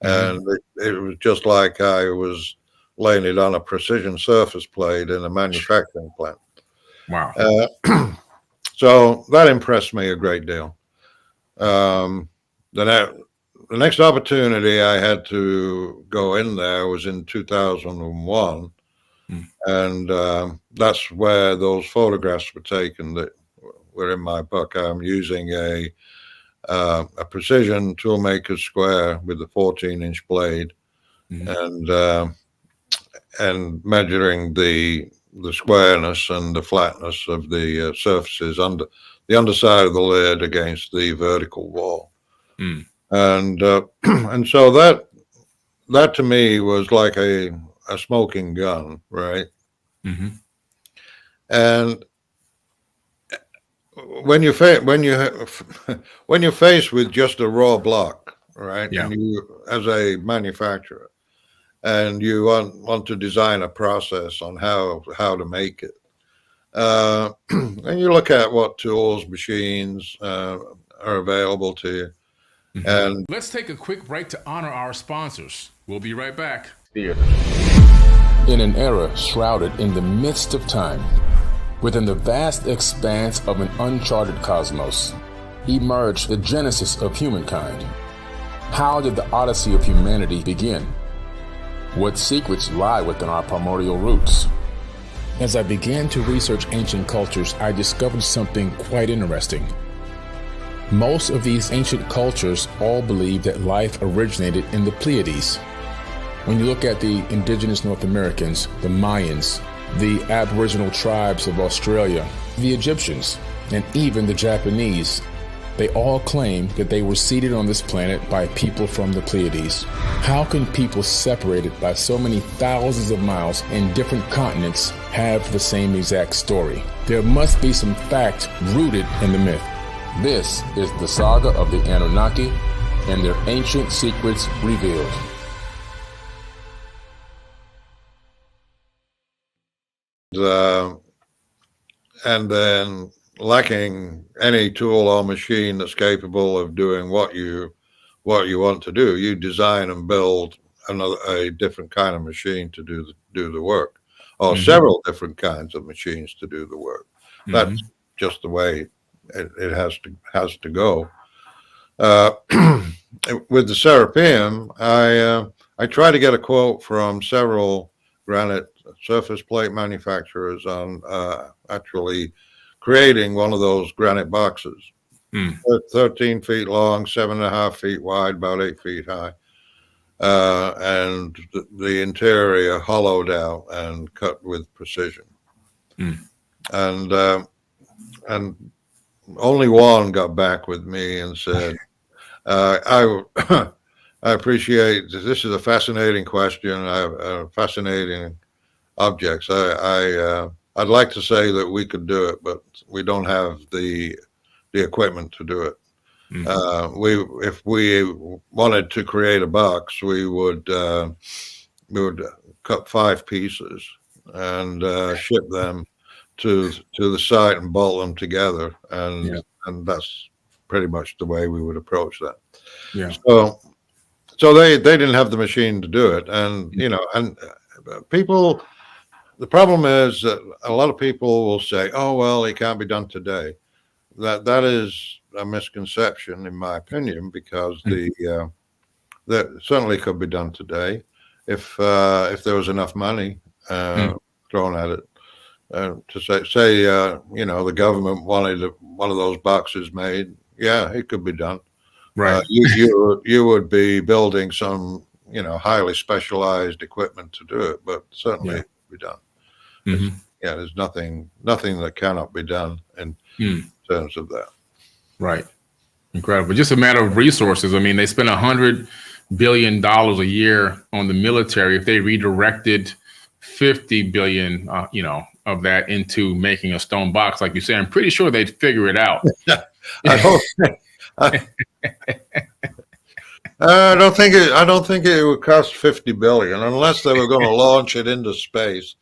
And it was just like I was laying it on a precision surface plate in a manufacturing plant. Wow. So that impressed me a great deal. The next opportunity I had to go in there was in 2001. And that's where those photographs were taken that were in my book. I'm using a precision toolmaker square with a 14-inch blade, and measuring the squareness and the flatness of the surfaces under the underside of the lid against the vertical wall. And so that to me was like a smoking gun, right? And when you're faced with just a raw block, right? And you, as a manufacturer, and you want to design a process on how to make it, and you look at what tools, machines are available to you. And let's take a quick break to honor our sponsors. We'll be right back. In an era shrouded in the midst of time, within the vast expanse of an uncharted cosmos, emerged the genesis of humankind. How did the odyssey of humanity begin? What secrets lie within our primordial roots? As I began to research ancient cultures, I discovered something quite interesting. Most of these ancient cultures all believe that life originated in the Pleiades. When you look at the indigenous North Americans, the Mayans, the Aboriginal tribes of Australia, the Egyptians, and even the Japanese, they all claim that they were seeded on this planet by people from the Pleiades. How can people separated by so many thousands of miles in different continents have the same exact story? There must be some fact rooted in the myth. This is the saga of the Anunnaki and their ancient secrets revealed. and then lacking any tool or machine that's capable of doing what you want to do, you design and build a different kind of machine to do the work, or several different kinds of machines to do the work. That's just the way it has to go. With the Serapeum, I try to get a quote from several granite surface plate manufacturers on actually creating one of those granite boxes. 13 feet long, 7.5 feet wide, about 8 feet high, and the interior hollowed out and cut with precision. And only one got back with me and said, I appreciate this is a fascinating question. Fascinating objects. I'd like to say that we could do it, but we don't have the equipment to do it. If we wanted to create a box, we would cut 5 pieces and ship them to the site and bolt them together, and that's pretty much the way we would approach that. So they didn't have the machine to do it, and and people. The problem is that a lot of people will say, "Oh well, it can't be done today." That is a misconception, in my opinion, because that certainly could be done today if there was enough money thrown at it. To say the government wanted one of those boxes made, yeah, it could be done. Right. You would be building some highly specialized equipment to do it, but certainly it could be done. There's nothing that cannot be done in terms of that. Right. Incredible. Just a matter of resources. I mean, they spend $100 billion a year on the military. If they redirected 50 billion, of that into making a stone box, like you say, I'm pretty sure they'd figure it out. I don't think it would cost 50 billion unless they were going to launch it into space.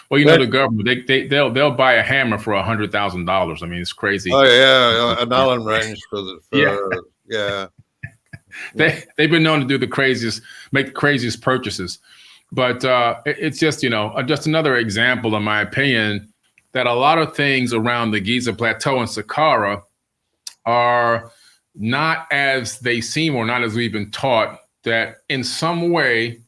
Well, the government they'll buy a hammer for $100,000. I mean, it's crazy. Oh yeah, an Allen wrench They've been known to do make the craziest purchases, but it's just just another example, in my opinion, that a lot of things around the Giza Plateau and Saqqara are not as they seem, or not as we've been taught, that in some way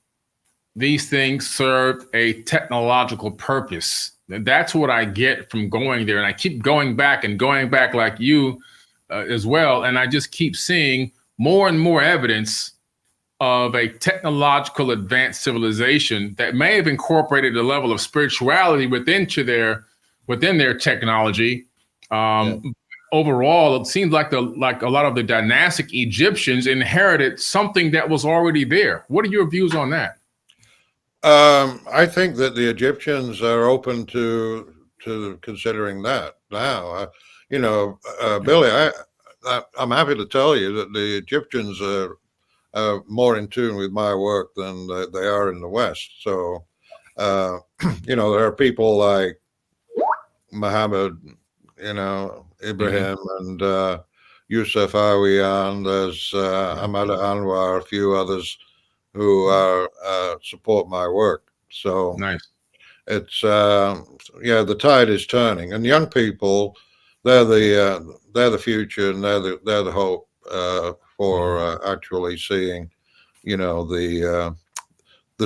these things serve a technological purpose. And that's what I get from going there. And I keep going back like you as well. And I just keep seeing more and more evidence of a technological advanced civilization that may have incorporated a level of spirituality within their technology. Overall, it seems like a lot of the dynastic Egyptians inherited something that was already there. What are your views on that? I think that the Egyptians are open to considering that now. Billy, I'm happy to tell you that the Egyptians are more in tune with my work than they are in the West. So, there are people like Muhammad, Ibrahim and Yusuf Awiyan, there's Ahmad Anwar, a few others who support my work. So nice. It's the tide is turning, and young people, they're the future, and they're the hope for actually seeing, the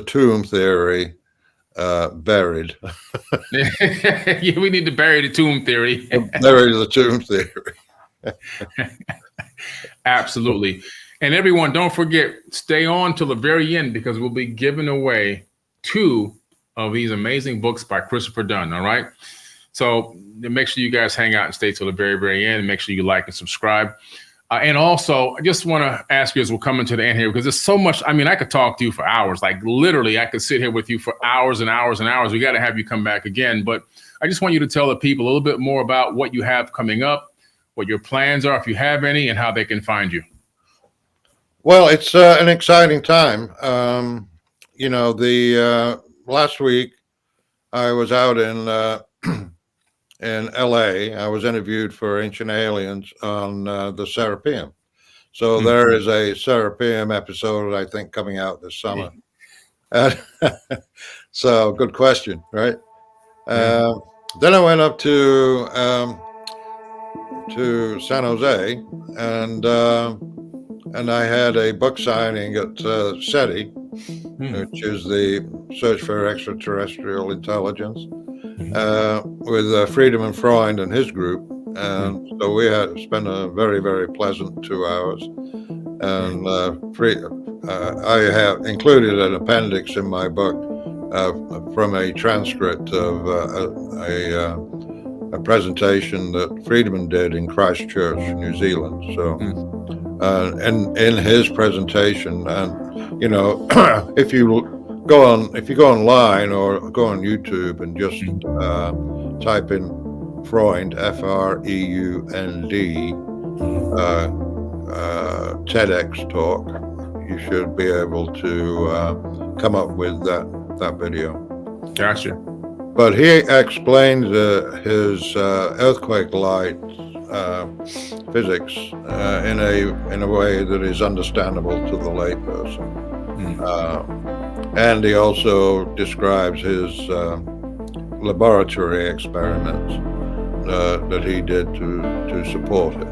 tomb theory buried. We need to bury the tomb theory. Bury the tomb theory. Absolutely. And everyone, don't forget, stay on till the very end, because we'll be giving away 2 of these amazing books by Christopher Dunn. All right. So make sure you guys hang out and stay till the very, very end, and make sure you like and subscribe. And also, I just want to ask you, as we're coming to the end here, because there's so much. I mean, I could talk to you for hours. Like literally, I could sit here with you for hours and hours and hours. We got to have you come back again. But I just want you to tell the people a little bit more about what you have coming up, what your plans are, if you have any, and how they can find you. Well, it's an exciting time. Last week I was out in in LA. I was interviewed for Ancient Aliens on the Serapeum. So there is a Serapeum episode, I think, coming out this summer. So good question, right? Then I went up to San Jose, and I had a book signing at SETI, which is the Search for Extraterrestrial Intelligence, with Friedemann Freund and his group. And so we had spent a very, very pleasant 2 hours. And I have included an appendix in my book from a transcript of a presentation that Friedemann did in Christchurch, New Zealand. So, in his presentation, and you know, if you go online or go on YouTube and just type in Freund, Freund, TEDx talk, you should be able to come up with that video. Gotcha. But he explains his earthquake light physics in a way that is understandable to the layperson. And he also describes his laboratory experiments that he did to support it.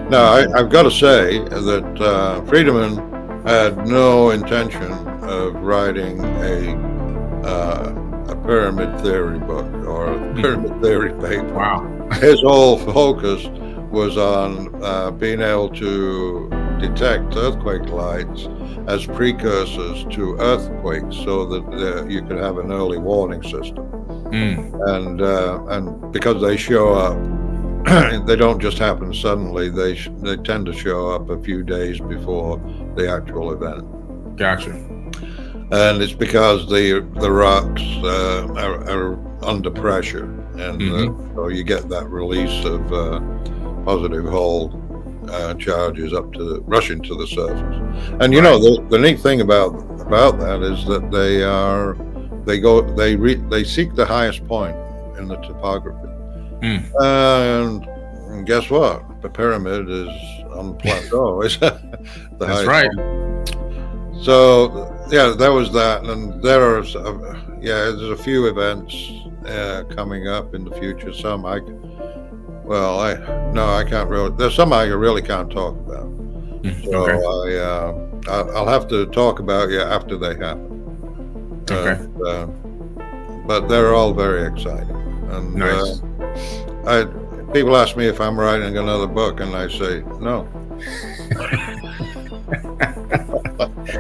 Now, I've got to say that Friedemann had no intention of writing a pyramid theory book or a pyramid theory paper. Wow. His whole focus was on being able to detect earthquake lights as precursors to earthquakes, so that you could have an early warning system. And because they show up, they don't just happen suddenly. They tend to show up a few days before the actual event. Gotcha. And it's because the rocks are under pressure, and so you get that release of positive Hall charges rushing to the surface. And you know, the neat thing about that is that they seek the highest point in the topography. And guess what? The pyramid is on the plateau. It's the That's highest right. point. So yeah, there was that, and there's a few events coming up in the future. Some I can't really. There's some I really can't talk about. So okay. I'll have to talk about after they happen. Okay. But they're all very exciting. And nice. People ask me if I'm writing another book, and I say no.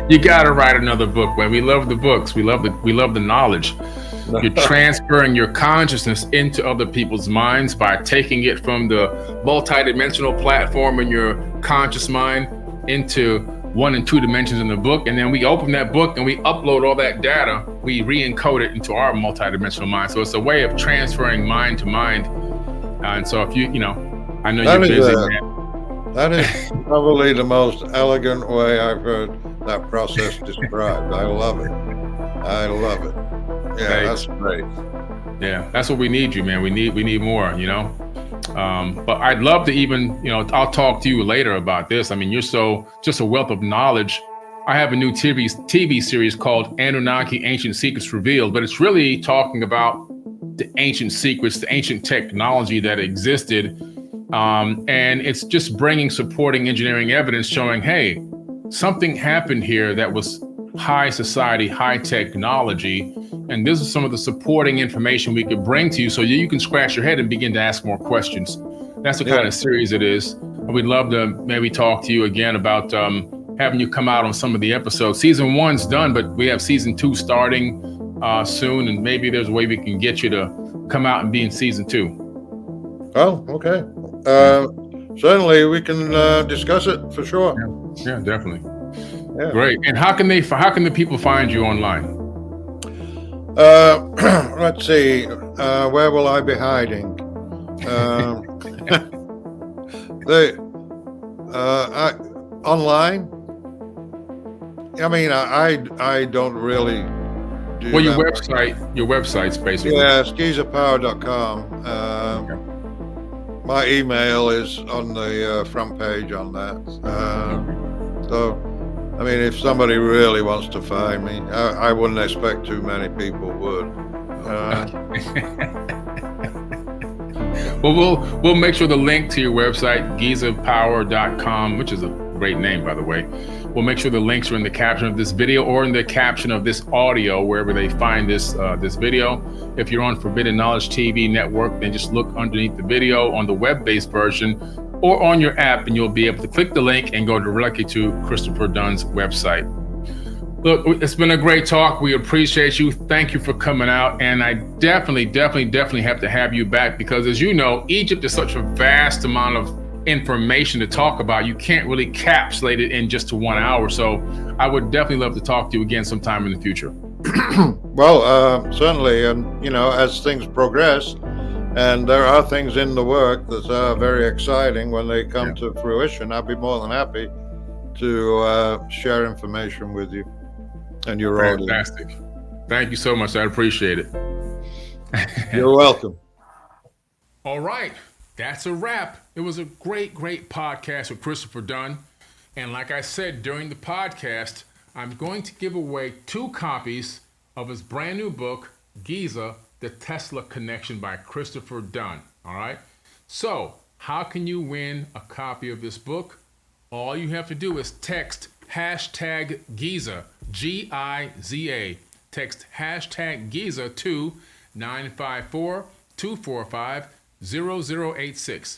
You gotta write another book, man. We love the books. We love the knowledge. You're transferring your consciousness into other people's minds by taking it from the multidimensional platform in your conscious mind into 1 and 2 dimensions in the book, and then we open that book and we upload all that data. We re-encode it into our multidimensional mind. So it's a way of transferring mind to mind. And so if you know, I know you're busy, man. That is probably the most elegant way I've heard that process described. I love it. Yeah, that's great. Yeah, that's what we need, you, man. We need more, you know. But I'd love to even, you know, I'll talk to you later about this. I mean, you're just a wealth of knowledge. I have a new TV series called Anunnaki Ancient Secrets Revealed, but it's really talking about the ancient secrets, the ancient technology that existed. And it's just bringing supporting engineering evidence showing, hey, something happened here that was high society, high technology. And this is some of the supporting information we could bring to you so you can scratch your head and begin to ask more questions. That's the kind of series it is. We'd love to maybe talk to you again about having you come out on some of the episodes. Season 1's done, but we have season 2 starting soon. And maybe there's a way we can get you to come out and be in season 2. Oh, okay. Certainly we can discuss it for sure. Yeah, definitely. Yeah. Great. And how can the people find you online? Let's see. Where will I be hiding? Online. I mean, I don't really do. Well, your website's basically. Yeah, it's gizapower.com. my email is on the front page on that. So, I mean, if somebody really wants to find me, I wouldn't expect too many people would. Well, we'll make sure the link to your website, gizapower.com, which is a great name, by the way. We'll make sure the links are in the caption of this video or in the caption of this audio, wherever they find this video. If you're on Forbidden Knowledge TV network, then just look underneath the video on the web-based version or on your app, and you'll be able to click the link and go directly to Christopher Dunn's website. Look, it's been a great talk. We appreciate you. Thank you for coming out. And I definitely have to have you back because, as you know, Egypt is such a vast amount of information to talk about. You can't really capsulate it in just 1 hour. So I would definitely love to talk to you again sometime in the future. Well, certainly. And, as things progress, and there are things in the work that are very exciting when they come to fruition, I'd be more than happy to share information with you and your audience. Fantastic. Thank you so much. I appreciate it. You're welcome. All right. That's a wrap. It was a great podcast with Christopher Dunn. And like I said during the podcast, I'm going to give away 2 copies of his brand new book, Giza, The Tesla Connection by Christopher Dunn. All right. So how can you win a copy of this book? All you have to do is text hashtag Giza, Giza. Text hashtag Giza to 954-245-0086.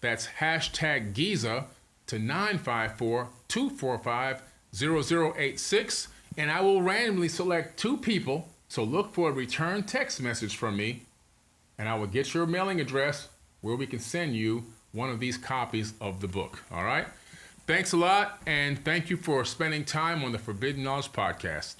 That's hashtag Giza to 954-245-0086. And I will randomly select 2 people. So look for a return text message from me, and I will get your mailing address where we can send you one of these copies of the book. All right? Thanks a lot, and thank you for spending time on the Forbidden Knowledge Podcast.